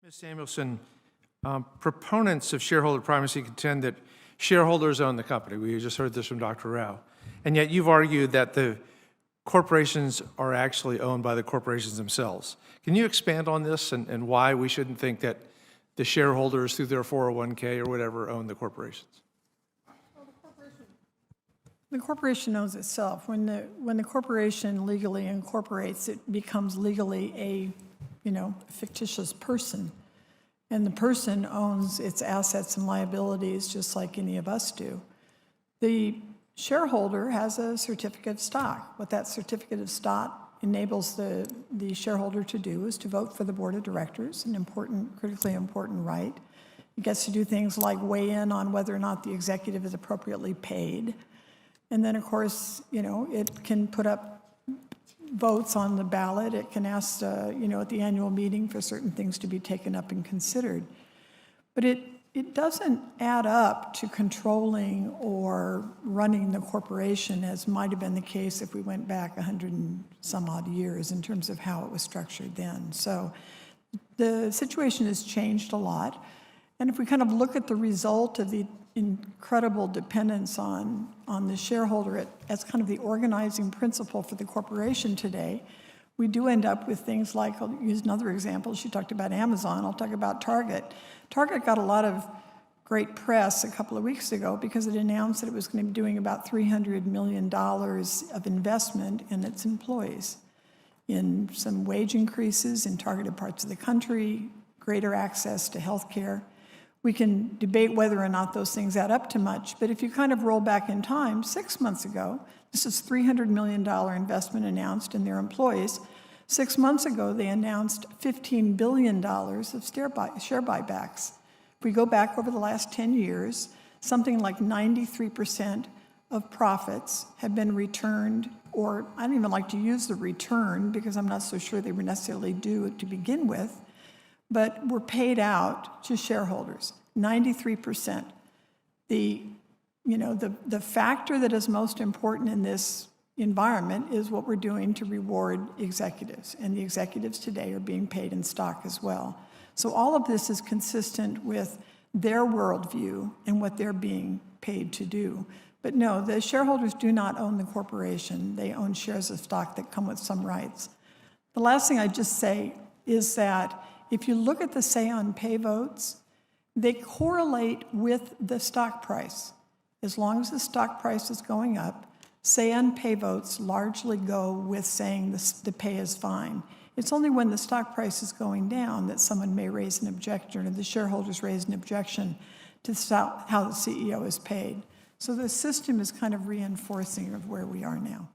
Ms. Samuelson, proponents of shareholder primacy contend that shareholders own the company. We just heard this from Dr. Rao. And yet you've argued that the corporations are actually owned by the corporations themselves. Can you expand on this and why we shouldn't think that the shareholders, through their 401k or whatever, own the corporations? The corporation owns itself. When the corporation legally incorporates, it becomes legally a fictitious person. And the person owns its assets and liabilities just like any of us do. The shareholder has a certificate of stock. What that certificate of stock enables the shareholder to do is to vote for the board of directors, an critically important right. It gets to do things like weigh in on whether or not the executive is appropriately paid. And then, of course, it can put up votes on the ballot. It can ask, at the annual meeting for certain things to be taken up and considered. But it doesn't add up to controlling or running the corporation, as might have been the case if we went back 100 and some odd years in terms of how it was structured then. So the situation has changed a lot. And if we kind of look at the result of the incredible dependence on the shareholder as kind of the organizing principle for the corporation today, we do end up with things like, I'll use another example. She talked about Amazon. I'll talk about Target. Target got a lot of great press a couple of weeks ago because it announced that it was going to be doing about $300 million of investment in its employees, in some wage increases in targeted parts of the country, greater access to health care. We can debate whether or not those things add up to much, but if you kind of roll back in time, 6 months ago, this is $300 million investment announced in their employees. 6 months ago, they announced $15 billion of share buybacks. If we go back over the last 10 years, something like 93% of profits have been returned, or I don't even like to use the return because I'm not so sure they were necessarily due to begin with, but were paid out to shareholders, 93%. The factor that is most important in this environment is what we're doing to reward executives, and the executives today are being paid in stock as well. So all of this is consistent with their worldview and what they're being paid to do. But no, the shareholders do not own the corporation. They own shares of stock that come with some rights. The last thing I'd just say is that if you look at the say-on-pay votes, they correlate with the stock price. As long as the stock price is going up, say-on-pay votes largely go with saying the pay is fine. It's only when the stock price is going down that someone may raise an objection, or the shareholders raise an objection to how the CEO is paid. So the system is kind of reinforcing of where we are now.